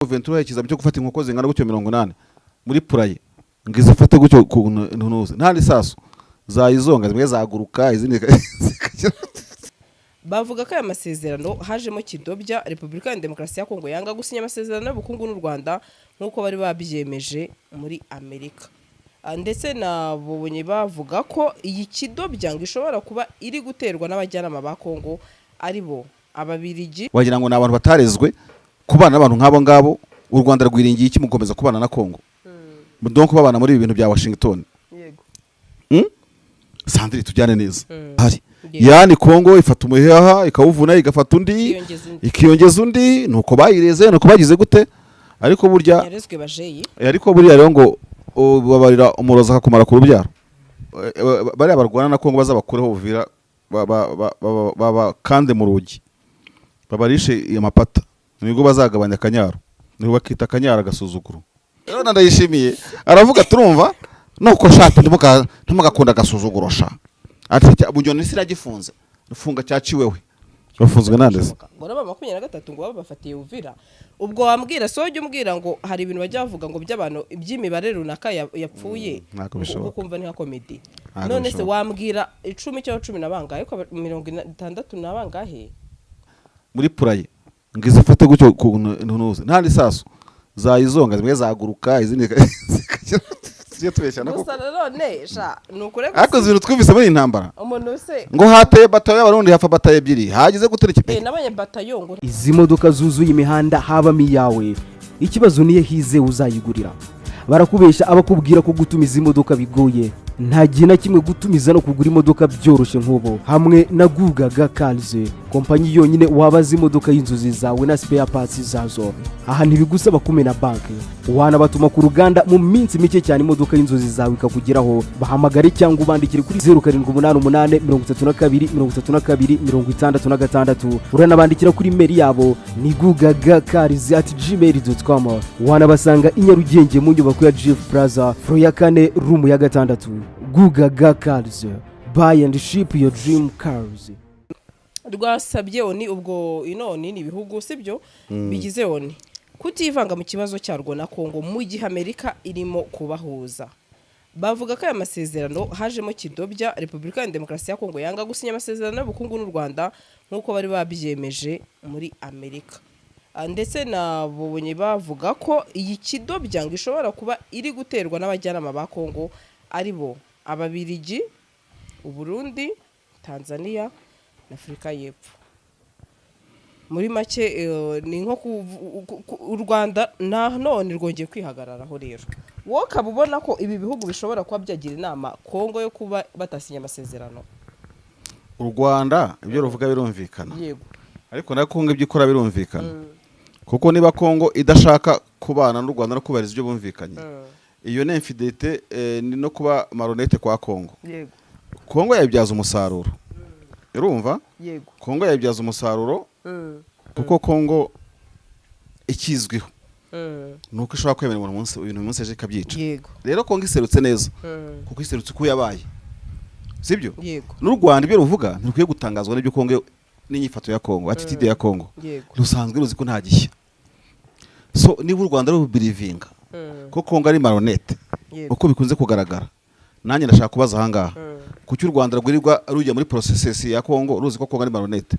Ventura yakiza cyo gufata inkoko zingana gutyo 80 muri puraye ngize fate gutyo ntunuze nta lisasu zayizonga zimwe zaguruka izindi bavuga ko aya masezerano hajemo kidobya Repubulika ya Demokarasi ya Kongo yanga gusinya amasezerano y'ubukungu n'u Rwanda nkuko bari babyemeje muri Amerika. Ndetse nabonye bavuga ko iyi kidobya ngo ishobora kuba iri guterwa n'abajyanama ba Kongo aribo ababirigi wagira ngo nabantu batarezwe kubana n'abantu nk'abo ngabo u Rwanda rwiringiye iki mukomeza kubana na Kongo donc babana muri ibintu bya Washington. Yego. Sandri tujyane neza. Hari yani Kongo ifata umuheha ikawuvuna igafata undi ikiyongeza undi nuko bayireze nuko bagize gute ariko burya yarezwe bajeyi ariko burya rero ngo babarira umuroza akakumara ku rubyaro bari abarwana na Kongo bazabakureho buvira baba kande mu rugi babarishe amapata nigo bazagabanya akanyaro niho bakita akanyaro agasuzuguro rero ndayishimiye aravuga turumva nuko shati ntimugakunda agasuzuguro sha ati bunyoni siragifunze rufunga cyaciwewe bafunzwe nandeze boraba 23 ngo babafatiye Uvira ubwo wambwira soje umbwira ngo hari ibintu bajya bavuga ngo by'abantu iby'imibare runaka yapfuye uko kumva ni nka comedy none se wambwira 10 cyo 10 nabangaye ko 60 nabangahe muri puraye ngize fate gutyo ntunuze nta lisasu zayizonga zimwe zaguruka izindi ziyo tubeshana ko none sha nukure ariko zibintu twumvise muri intambara umuntu se ngo hateye batayo y'abarundi hafa batayo ebyiri hagize gutereka ipe nabanye batayo ngo izi modoka zuzuye imihanda haba miyawe ikibazo niye hize uzayigurira barakubesha abakubwira ko gutumiza imodoka bigoye nta gihe na kimwe gutumiza no kugura imodoka byoroshye nk'ubo hamwe na Gugaga Cars kompanyi yonyine wabaza imodoka y'inzozi zawe na spare parts zazo aha ntibigusaba kumena banki wanabatuma ku ruganda mu minsi mike cyane imodoka y'inzozi zawe ikakugeraho bahamagare cyangwa ubandikire kuri 0788 uranabandikira kuri mail yabo ni gugagacars@gmail.com wanabasanga i Nyarugenge mu nyubako ya Jeff Plaza floor ya 4 room ya 6 Gugaga Cars buy and ship your dream cars. Rwasabye oni ubwo inoni ni bihugu sibyo bigize oni kutivanga mu kibazo cyarwo na Kongo mu gihe Amerika irimo kubahuza. Bavuga ko aya masezerano hajemo kidobya Repubulika ya Demokarasi ya Kongo yanga gusinya amasezerano y'ubukungu n'u Rwanda nkuko bari babyemeje muri Amerika. Ndetse nabonye bavuga ko iyi kidobya ngo ishobora kuba iri guterwa n'abajyanama ba Kongo aribo ababirigi Uburundi Tanzania na Afrika y'Epfo. Muri make ni nko u Rwanda none rwongeye kwihagararaho rero wowe kabubona ko ibi bihugu bishobora kuba byagira inama Kongo yo kuba batasinya amasezerano. U Rwanda ibyo ruvuga birumvikana Yego ariko na Kongo ibyikora birumvikana kuko niba Kongo idashaka kubana n'u Rwanda no kubariza ibyo bumvikanye iyo ne infidelité ni no kuba maronete kwa Kongo. Yego Kongo yabyaza umusaruro urumva yego Kongo yabyaza umusaruro kuko Kongo ikizwiho nuko ishobora kwemera mu munsi uyu munsi eje kabyica yego rero Kongo iserutse neza kuko iserutse ko yabaye sibyo yego n'u Rwanda ibyo ruvuga ntikwiye gutangazwa n'ibyo Kongo n'inyifato ya Kongo attitude ya Kongo rusanzwe ruzi ko nta gishya so niba u Rwanda rubirivinga ko Kongo ari maronete uko bikunze kugaragara nanjye ndashaka kubaza ahangaha kuki u Rwanda rwirirwa rujya muri process ya Kongo ruzi ko Kongo ari maronete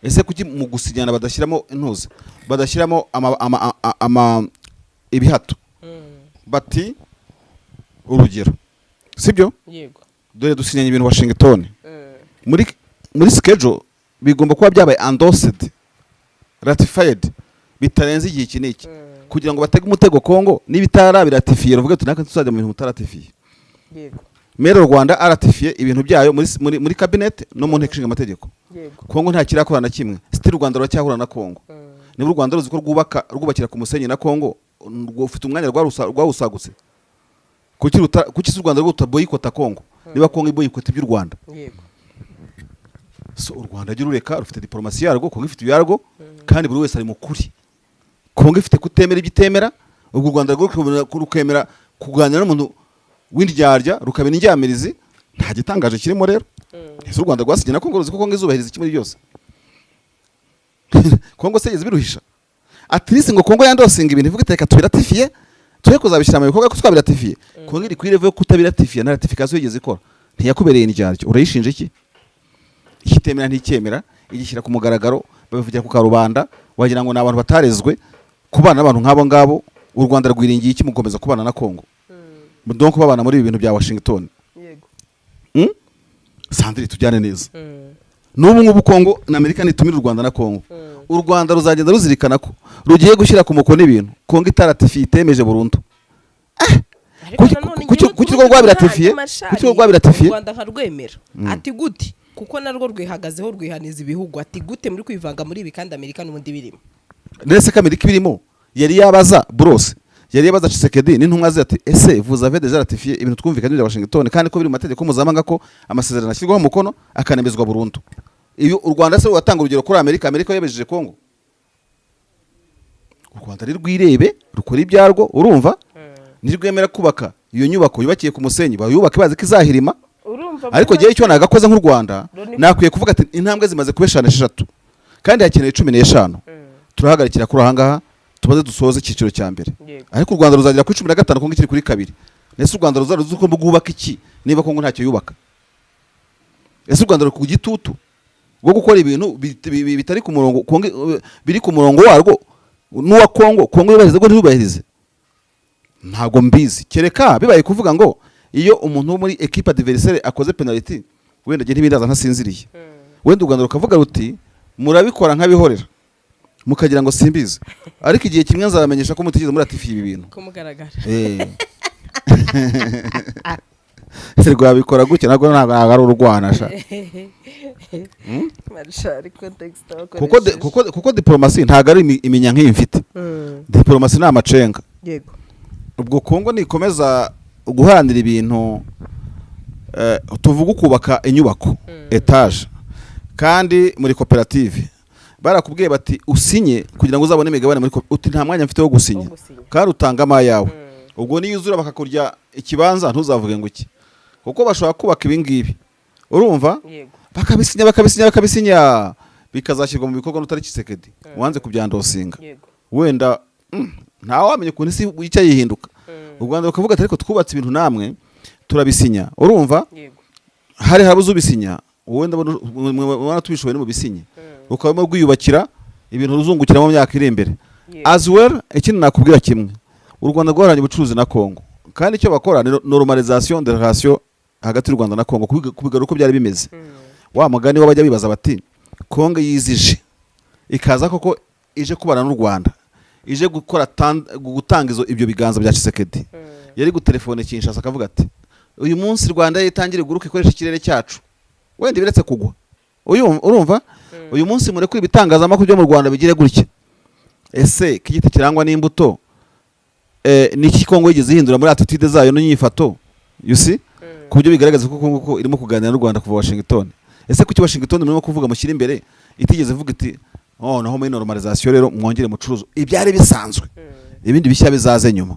ese kuki mu gusinyana badashyiramo intuze badashyiramo ibihato bati urugero sibyo yego dore dusinyanye ibintu Washington muri schedule bigomba kuba byabaye endorsed ratified bitarenze igihe kiniki kugira ngo batege umutego Kongo nibitara biratifiye ruvuga tunaka tuzajya mu bintu mutaratifiye. Yego Mero Rwanda aratifiye ibintu byayo muri cabinet no mu nteko ishinga amategeko. Kongo nta kirakora na kimwe still Rwanda ruracyahura na Kongo niba u Rwanda ruzi ko rwubakira ku musenyi na Kongo ufite umwanya rwawusagutse kuki u Rwanda rutaboyikota Kongo niba Kongo iboyikota iby'u Rwanda. Yego so u Rwanda agira ureka rufite diplomasi yarwo Kongo ifite yarwo kandi buri wese ari mukuri Kongo ifite kutemera ibitemera ubwo u Rwanda rukemera kuganira n'umuntu w'indyarya rukabina indyamirizi nta gitangaje kirimo rero ese u Rwanda rwasigena Kongo ruzi ko Kongo izubahiriza kimwe byose Kongo se biruhisha at least ngo Kongo yandosinga ibintu ivuga iteka tubiratifiye tuje kuzabishyira mu bikorwa ko twabiratifiye. Kongo iri kuri level yo kutabiratifiye na ratification yigeze ikora ntiyakubereye indyaryo urayishinje iki ikitemera nticyemera igishyira ku mugaragaro babivugira ku karubanda wagira ngo n'abantu batarezwe kubana n'abantu nk'abo ngabo u Rwanda rwiringiye iki mukomeza kubana na Kongo donc babana muri ibi bintu bya Washington yego Sandri tujyane neza n'ubu ngubu Kongo na Amerika nitumira u Rwanda na Kongo u Rwanda ruzagenda ruzirikana ko rugiye gushyira ku mukono ibintu Kongo itaratifiye itemeje burundu kuki rwo rwabiratifiye u Rwanda nkarwemera ati gute kuko narwo rwihagazeho rwihaniza ibihugu ati gute muri kwivanga muri ibi kandi Amerika n'ubundi birimo ndetse ko Amerika birimo yari yabaza Brose yari yabaza Tshisekedi n'intumwa ze ati ese vous avez déjà ratifié ibintu twumvikanye bya Washington kandi ko biri mu mategeko mpuzamahanga ko amasezerano ashyirwaho umukono akanemezwa burundu iyo u Rwanda se watanga urugero kuri Amerika yabejeje Kongo u Rwanda rwirebe rukora ibyarwo urumva nirwemera kubaka iyo nyubako yubakiye ku musenyi bayubaka bazi ko izahirima ariko gihe icyo nagakoze nk'u Rwanda nakwiye kuvuga ati intambwe zimaze kubeshana 6 kandi hakeneye 15 turahagarikira kuri ahangaha tubaze dusoze ikiciro cya mbere ariko u Rwanda ruzagira kuri 15 Kongo ikiri kuri 2 nese u Rwanda ruzaruzi ko bwubaka iki niba Kongo ntacyo yubaka ese u Rwanda ruri ku gitutu bwo gukora ibintu bitari ku murongo biri ku murongo warwo n'uwa Kongo yubahiriza ngo ntibubahirize ntago mbizi kereka bibaye kuvuga ngo iyo umuntu wo muri equipe adversaire akoze penalty wenda gihe ntibindaza ntasinziriye wenda u Rwanda rukavuga ruti murabikora nk'abihorera mukagira ngo simbize ariko igihe kimwe nzabamenyesha ko mutigeze muri ratifiye ibi bintu kumugaragara serwa bikora gutya ntabwo ari urwana sha kuko diplomasi ntago ari iminya nk'iyi mfite diplomasi ni amacenga yego ubwo Kongo nikomeza guharanira ibintu tuvuga kubaka inyubako etage kandi muri koperative barakubwiye bati usinye kugira ngo uzabone imigabane muri uti nta mwanya mfite wo gusinya kandi utanga amayawe ubwo niyuzura bakakurya ikibanza ntuzavuge ngo iki kuko bashobora kubaka ibi ngibi urumva bakabisinya bikazashyirwa mu bikorwa n'utari Tshisekedi wanze kubyandosinga wenda nta wamenye ukuntu isi icyo yihinduka u Rwanda rukavuga ati ariko twubatse ibintu namwe turabisinya urumva hari habuze ubisinya wenda mwana tubishoboye no mu bisinye rukabamo rwiyubakira ibintu ruzungukira mu myaka iri imbere as well ikindi nakubwira kimwe u Rwanda rwaranye ubucuruzi na Kongo kandi icyo bakora ni normalisation de relation hagati y'u Rwanda na Kongo kubigaruka uko byari bimeze wa mugani wabajya bibaza bati Kongo yizije ikaza koko ije kubana n'u Rwanda ije gutanga ibyo biganza bya Tshisekedi yari gutelefone Kinshasa akavuga ati uyu munsi Rwanda yitangire guruka ikoresha ikirere cyacu wenda biretse kugwa urumva uyu munsi murekure ibitangazamakuru byo mu Rwanda bigire gutya ese kigiti kirangwa n'imbuto niki Kongo yigeze ihindura muri attitude zayo n'inyifato you see kubyo bigaragaza ko Kongo irimo kuganira n'u Rwanda kuva Washington ese kuki Washington murimo kuvuga mushyira imbere itigeze vuga iti naho muri normalisation rero mwongere mucuruzo ibyari bisanzwe ibindi bishya bizaze nyuma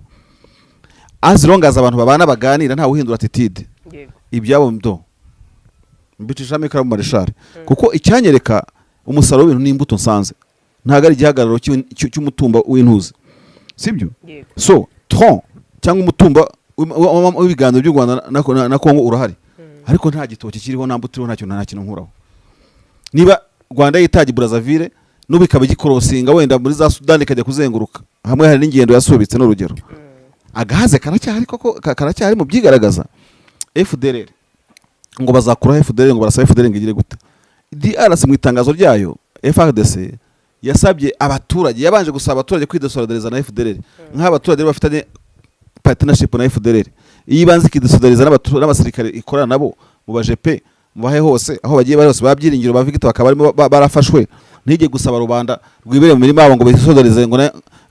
as long as abantu babana baganira nta uhindura attitude ibyabo ndo mbicisha mikara mu marishari kuko icyanyereka umusaruro w'ibintu n'imbuto nsanze ntago ari igihagararo cy'umutumba w'intuzi sibyo so tron cyangwa umutumba w'ibiganiro by'u Rwanda na Kongo urahari ariko nta gitoki kiriho nta mbuto nta kintu nkuraho niba Rwanda yitaje Brazzaville nubu ikaba gikorosinga wenda muri za Sudan ikajya kuzenguruka hamwe hari n'ingendo yasubitse n'urugero agahaze karacyari koko karacyari mu byigaragaza FDLR ngo bazakura FDLR ngo barasa FDLR ngigire gute DRC mu itangazo ryayo FARDC yasabye abaturage yabanje gusaba abaturage kwidesolidariza na FDLR nk'abaturage bafitanye partnership na FDLR yibanze kidesolidariza n'abasirikare ikorana nabo mu bajepe mu bahe hose aho bagiye bose babyiringiro bavigita bakaba barafashwe ntige gusaba rubanda rwibere mu mirima yabo ngo bidesolidarize ngo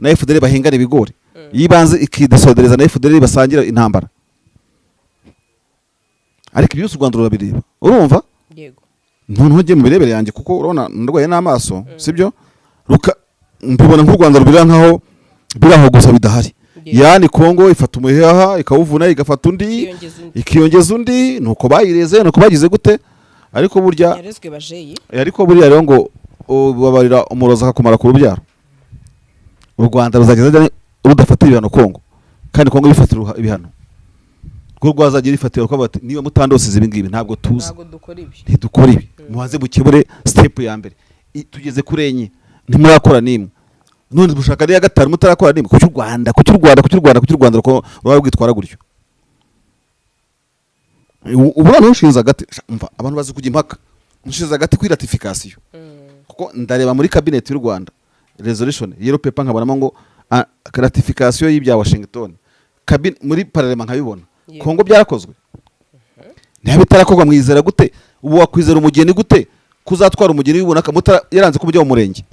na FDLR bahingane ibigori yibanze ikidesolidariza na FDLR basangira intambara ariko byose u Rwanda rurabireba urumva yego ntujye mu birebere yanjye kuko urabona ndwaye n'amaso sibyo mbibona nk'u Rwanda rubira nkaho biraho gusa bidahari yani Kongo ifata umuheha ikawuvuna igafata undi ikiyongeza undi nuko bayireze nuko bagize gute ariko burya yarezwe bajeyi ariko burya rero ngo babarira umuroza akakumara ku rubyaro u Rwanda ruzageza rudafatira ibihano Kongo kandi Kongo bifatira ibihano rwo rwazagira ifatira ko bati niba mutandosize ibi ngibi ntabwo tuzi ntabwo dukora ibi ntidukora ibi mubanze mukebure step ya mbere tugeze kuri enye ntimurakora nimwe none dushaka ari ya gatanu mutarakora nimwe kucy'u Rwanda ruko rwitwara gutyo ubura nushinza gati mva abantu bazi kujya impaka nushinza gati kuri ratification kuko ndareba muri cabinet y'u Rwanda resolution yero paper nkabonamo ngo ratification y'ibya Washington muri parlement nkabibona Kongo byarakozwe ntihabe itarakorwa mwizera gute ubu wakwizera umugeni gute kuzatwara umugeni wibona yaranze ko mujya mu murenge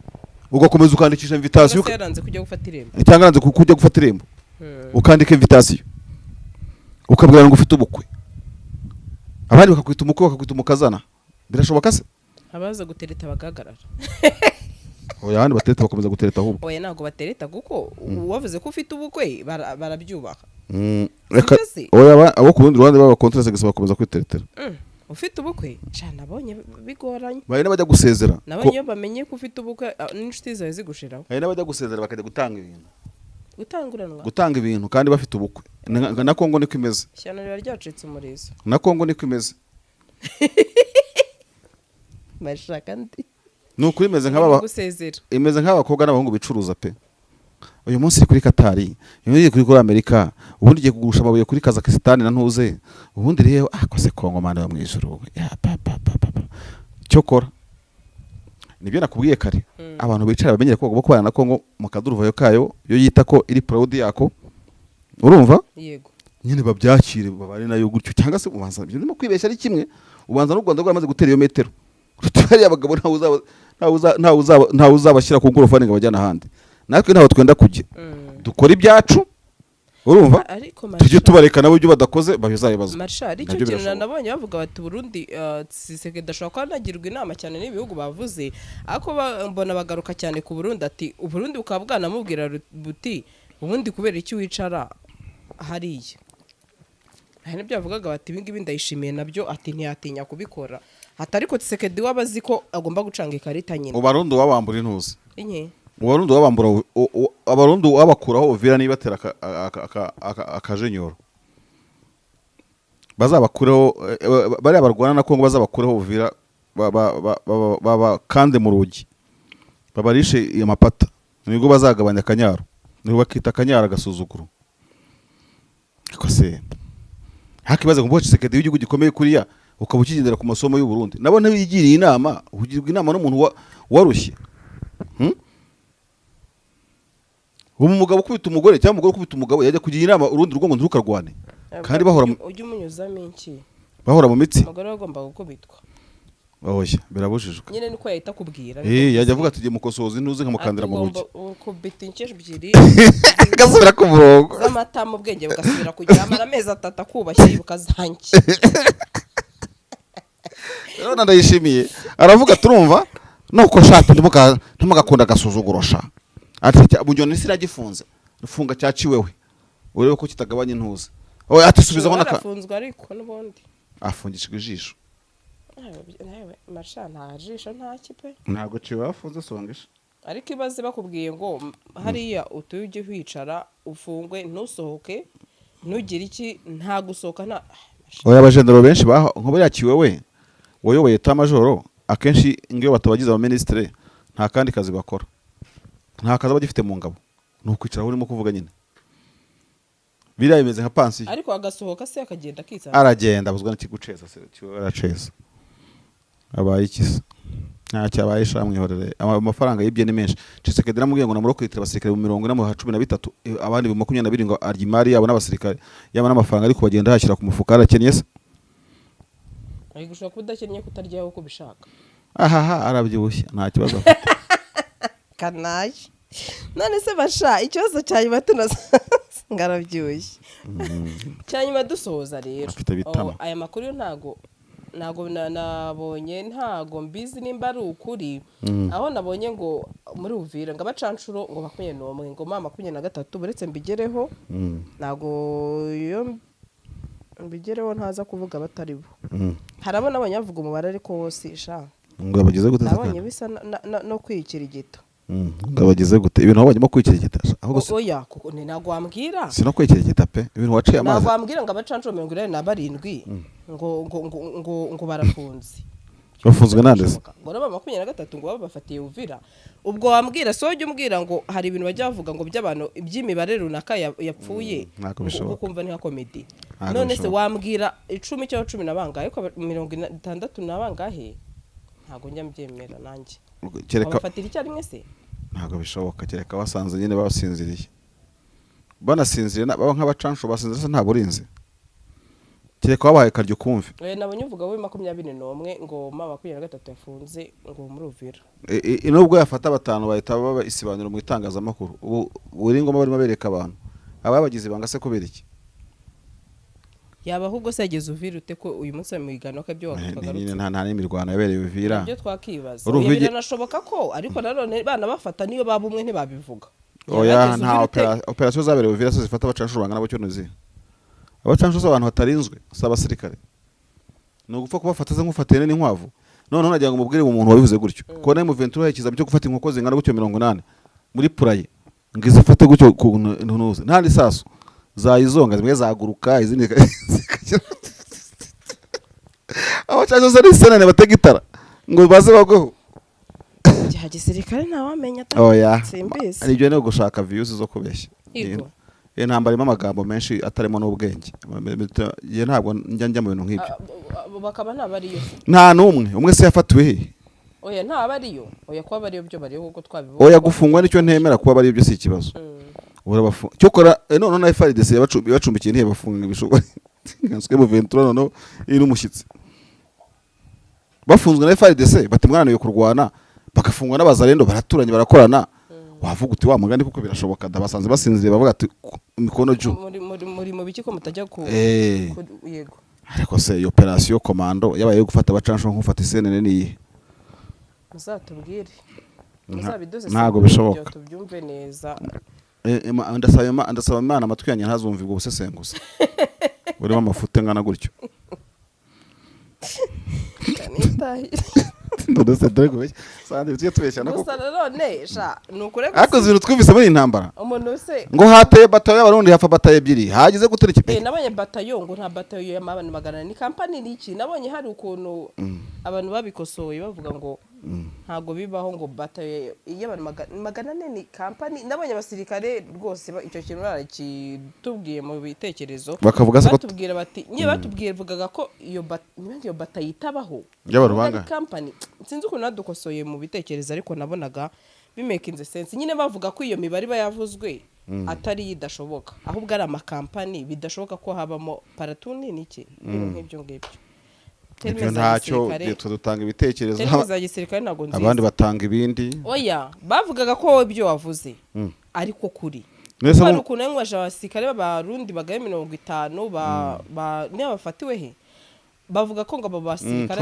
ugakomeza ukandikisha invitation yaranze kujya gufata irembo cyangwa yaranze kujya gufata irembo ukandika invitation ukabwira ngo ufite ubukwe abandi bakakwita umukwe bakakwita umukazana birashoboka se abaza gutereta bagagarara oya abandi batereta bakomeza gutereta ahubwo oya ntabwo batereta kuko wavuze ko ufite ubukwe barabyubaha oya abo ku rundi ruhande baba contrase gisa bakomeza kwiteretera ufite ubukwe cyane nabonye bigoranye bari n'abajya gusezera nabonye bamenye ko ufite ubukwe n'inshuti zawe zigushiraho hari n'abajya gusezera bakajya gutanga ibintu kandi bafite ubukwe na Kongo niko imeze cyane riba ryacitse umurizo na Kongo niko imeze mashaka ndi nuko imeze nk'abakobwa n'abahungu bicuruza pe uyu munsi kuri Katari uyu kuri Amerika ubundi giye kugusha amabuye kuri Kazakhstan na ntuze ubundi rero akose Kongo mane wa mwijuru ya cyokora nibyo nakubwiye kare abantu bicara bamenyere ko bagomba kubana na Kongo mu kaduruvayo kayo yo yita ko iri proud yako urumva yego nyine babyakire babare nayo gutyo cyangwa se ubanza ndimo kwibeshya ari kimwe ubanza n'u Rwanda rwamaze gutera iyo metero rutari abagabo ntawe uzabashyira ku ngorofani ngo bajyana ahandi natwe ntaho twenda kujya dukora ibyacu urumva tujye tubareka nabo ibyo badakoze babizabibaza Marsha ari cyo kintu nabonye bavuga bati Burundi siseke dashaka kwanagirwa inama cyane n'ibihugu bavuze ako mbona bagaruka cyane ku Burundi ati Uburundi ukaba bwanamubwira buti ubundi kubera iki wicara hariya hari nibyo bavugaga bati ibingibi ndayishimiye nabyo ati ntiyatinya kubikora atariko Tshisekedi wabazi ko agomba gucanga ikarita nyine ubarundi wabambura intuzi inye ubarundi wabambura abarundi wabakuraho Uvira niba batera akajenyoro bazabakureho bari abarwana na Kongo bazabakureho Uvira baba kande mu rugi babarishe iyo mapata nibwo bazagabanya akanyaro nibwo bakita akanyaro agasuzuguro ariko se hakibaza ngo Tshisekedi y'igihugu gikomeye kuriya ukaba ukigendera ku masomo y'u Burundi nabo ntibigiriye inama ugirwa inama n'umuntu warushye umugabo ukubita umugore cyangwa umugore ukubita umugabo yajya kugira inama urundi rugo ngo ntukarwane kandi bahora ujye umunyuzamo iki bahora mu mitsi umugore agomba gukubitwa oya birabujijwe nyine niko yahita kubwira yajya avuga ati mukosoza intuze nkamukandira mu rugi ukubita inshyi ebyiri gasubira ku murongo z'amata mu bwenge bugasubira kugira amara amezi 3 akubashye bukazanki rero ndayishimiye aravuga turumva nuko shaka ntimugakunda agasuzugurosha ati bunyoni siragifunze rufunga cyaciwewe urebe ko kitagabanya intuze oya ati subizaho naka afunzwe ariko n'ubundi afungishijwe ijisho Marsha nta jisho nta kipe ntabwo ciwe afunze songesha ariko ibaze bakubwiye ngo hariya utuye ujye wicara ufungwe ntusohoke ntugire iki nta gusohoka nta oya abajenero benshi nko yakiwe we woyoboye tamajoro akenshi ngiyo batabagize aba ministre nta kandi kazi bakora nta kazi bagifite mu ngabo nukwicara urimo kuvuga nyine biriya bimeze nka pansi ariko agasohoka se akagenda kitsa aragenda abuzwa n'ikiguceza se cyo araceza abaye ikisa nta cyabaye shamwihorere amafaranga yibye ni menshi Tshisekedi namubwiye ngo namurokitira abasirikare mu 113 abandi 22 ngo arya imari yabo n'abasirikare yaba n'amafaranga ariko bagenda hashyira ku mufuka arakennye se ari gushaka kudakennye kutaryaho uko bishaka ahaha arabyibushye nta kibazo kanaye none se basha ikibazo cyanyuma ngarabyibushye cyanyuma dusoza rero aya makuru yo ntago nabonye ntago mbizi nimba ari ukuri aho nabonye ngo muri Uvira ngo abacanshuro ngo 21 ngo mama 23 buretse mbigereho ntago yo mbigereho ntaza kuvuga batari bo harabona abanyavuga umubare ariko wose sha ngo abageze guteza nabonye bisa no kwikira igito ngo bagize gute ibintu aho bajyamo kwikirigita ahubwo oya kuko ntabwo wambwira sino kwikirigita pe ibintu waciye amazi ntabwo wambwira ngo abacanshuro 47 ngo barafunze bafunzwe nandese ngo naba 23 ngo babafatiye Uvira ubwo wambwira so ujye umbwira ngo hari ibintu bajya bavuga ngo by'abantu iby'imibare runaka yapfuye ukumva ni nka comedy none se wambwira 10 cyangwa 10 nabangahe ko 60 nabangahe ntago njya mbyemera nanjye bafatira icyo rimwe se ntago bishoboka kereka wasanze nyine basinziriye banasinziriye baba nk'abacansho basinziriye se nta burinzi kereka wabahaye karyo kumve nabonye uvuga we 21 ngo mama 23 yafunze ngo muri Uvira nubwo yafata batanu bahita baba isibaniro mu itangazamakuru ubu buri ngoma barimo bereka abantu ababagize banga se kubera iki yaba ahubwo se yageze Uvira ute ko uyu munsi mu igano ko byo wagarutse nta n'imirwano yabereye Uvira byo twakibaza biranashoboka ko ariko nanone bana bafata niyo baba umwe ntibabivuga oya nta operation zabereye Uvira so zifata abacansho bangana bo cyonuzi abacansho abantu batarinzwe saba abasirikare no gupfa kubafata ze nk'ufatene n'inkwavu none nagira ngo mubwire umuntu wabivuze gutyo ko nayo Muventura yakiza byo gufata inkoko zingana gutyo 80 muri puraye ngize fate gutyo ntunuze nta lisasu zayizonga zimwe zaguruka izindi abacansho se risenane bategitara ngo baze bagweho giha gisirikare nta wamenya oya simbizi ari byo no gushaka views zo kubeshya intambara irimo amagambo menshi atarimo n'ubwenge ye ntabwo njya mu bintu nk'ibyo bakaba ntabariyo nta numwe umwe se yafatiwe he oya ntabariyo oya kuba bariyo byo bariyo kuko twabibona oya gufungwa nicyo ntemera kuba bariyo byo si ikibazo urabafunga cyokora none na FARDC yabacumbikiye ntiye bafunga ibishobora nganswe mu Ventura none iri umushyitsi bafunzwe na FARDC batimwananiye kurwana bagafungwa n'abazarendo baraturanye barakorana wavuga uti wa mugani kuko birashoboka dabasanze basinziriye bavuga ati mikono ju muri mu biki ko mutajya ku yego ariko se iyo operation commando yabaye gufata abacansho nk'ufata isenene niye muzatubwire muzabiduze ntago bishoboka tubyumve neza ndasaba Imana amatwi yanjye ntazumvigwa ubusesenguza burimo amafute ngana gutyo ndose drego sande tujye tubeshya nako none sha nukure ako zibintu twumvise muri intambara umuntu se ngo hateye batayo y'abarundi hafa batayo ebyiri hagize gutera ikipe nabonye batayo ngo nta batayo y'amabana magana ni company niki nabonye hari ukuntu abantu babikosoye bavuga ngo ntago bibaho ngo batayo y'abantu magana ni company nabonye abasirikare rwose icyo kintu barakitubwiye mu bitekerezo bakavuga se batubwira bati niye batubwiye vugaga ko iyo batayo itabaho y'abarubanga company sinzi ukuntu nadukosoye mu bitekerezo ariko nabonaga bimakinze sense nyine bavuga ko iyo mibare bayavuzwe atari idashoboka ahubwo ari amakampani bidashoboka ko habamo paratuni niki nk'ibyo ngibyo ibyo ntacyo dutanga ibitekerezo za gisirikare ntago nziza abandi batanga ibindi oya bavugaga ko ibyo wavuze ariko kuri hari ukuntu yangwaje abasirikare b'abarundi bagaye 50 niba bafatiwe he bavuga ko ngo abo basirikare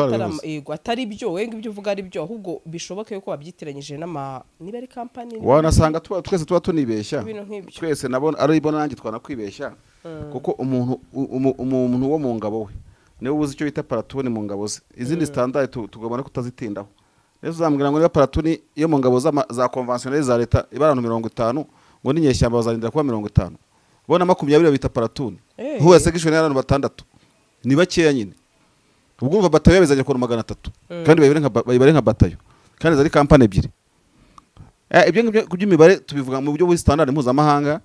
atari byo wenga ibyo uvuga ari byo ahubwo bishoboke ko babyitiranyije niba ari company wanasanga twese tuba tunibeshya twese nabona ari ibona nanjye twanakwibeshya kuko umuntu wo mu ngabo we niwe uzi icyo bita paratuni mu ngabo ze izindi standard tugomba kutazitindaho rero uzambwira ngo niba paratuni iyo mu ngabo za conventionnel za leta ibarano 50 ngo n'inyeshyamba bazarindira kuba 50 bona 20 bita paratuni ho yasegishwe n'abantu batandatu ni bakeya nyine ubwo umva batayo bizajya kwa 300 kandi bayibare nka batayo kandi zari company ebyiri ibyo ngibyo kuby'imibare tubivuga mu buryo buri standard mpuzamahanga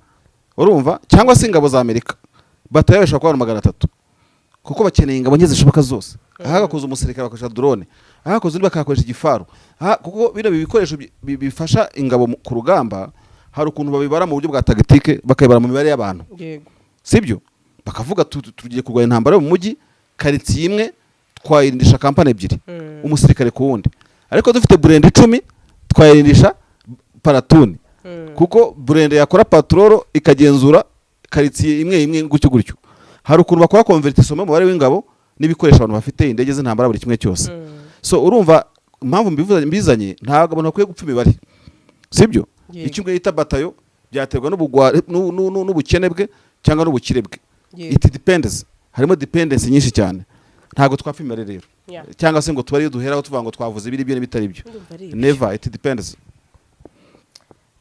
urumva cyangwa se ingabo za Amerika batayo bashaka kwa 300 kuko bakeneye ingabo nke zishoboka zose ahagakoza umusirikare bakoresha drone ahagakoza undi bakakoresha igifaru kuko bino bikoresho bifasha ingabo ku rugamba hari ukuntu babibara mu buryo bwa tactique bakayibara mu mibare y'abantu yego sibyo bakavuga tugiye kurwanya intambara yo mu mujyi quartier imwe twayirindisha kampani ebyiri umusirikare ku wundi ariko dufite brand 10 twayirindisha paratuni kuko brand yakora patrol ikagenzura quartier imwe gutyo hari ukuntu bakora convertition mu mubare w'ingabo n'ibikoresho abantu bafite indege z'intambara buri kimwe cyose so urumva impamvu mbizanye ntago abantu bakwiye gupfa imibare sibyo ikimwe yita batayo byaterwa n'ubukene bwe cyangwa n'ubukire bwe it depends harimo dependence nyinshi cyane ntago twapfa imibare rero cyangwa se ngo tubari duheraho tuvuga ngo twavuze ibiri byo n'ibitari byo never it depends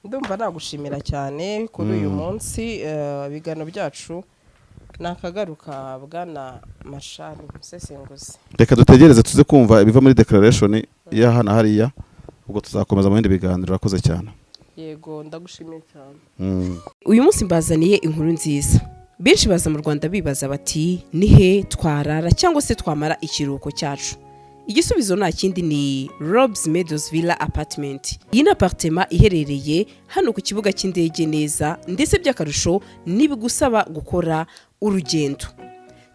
ndumva nagushimira cyane kuri uyu munsi ibiganiro byacu nakagaruka bwana Mashari Musesenguzi. Reka dutegereze tuze kumva ibiva muri declaration ya hana hariya, ubwo tuzakomeza mu bindi biganiro. Rakoze cyane. Yego ndagushimiye cyane. Uyu munsi mbazaniye inkuru nziza. Benshi baza mu Rwanda bibaza bati nihe twarara cyangwa se twamara ikiruhuko cyacu. Igisubizo nta kindi ni Rob's Meadows Villa Apartment. Iyi ni apartment iherereye hano ku kibuga cy'indege neza, ndetse by'akarusho nibigusaba gukora urugendo.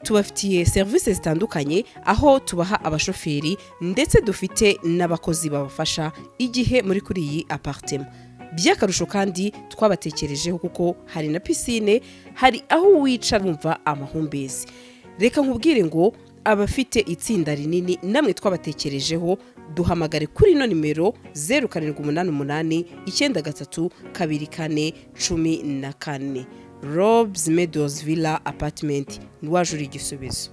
Tubafitiye service zitandukanye aho tubaha abashoferi, ndetse dufite n'abakozi babafasha igihe muri kuri iyi apartment. By'akarusho kandi twabatekerejeho kuko hari na piscine, hari aho wicara wumva amahumbezi. Reka nkubwire ngo abafite itsinda rinini namwe twabatekerejeho, duhamagare kuri ino nimero 0788 93 24 14. Rob's Meadows Villa Apartment, niwajura igisubizo.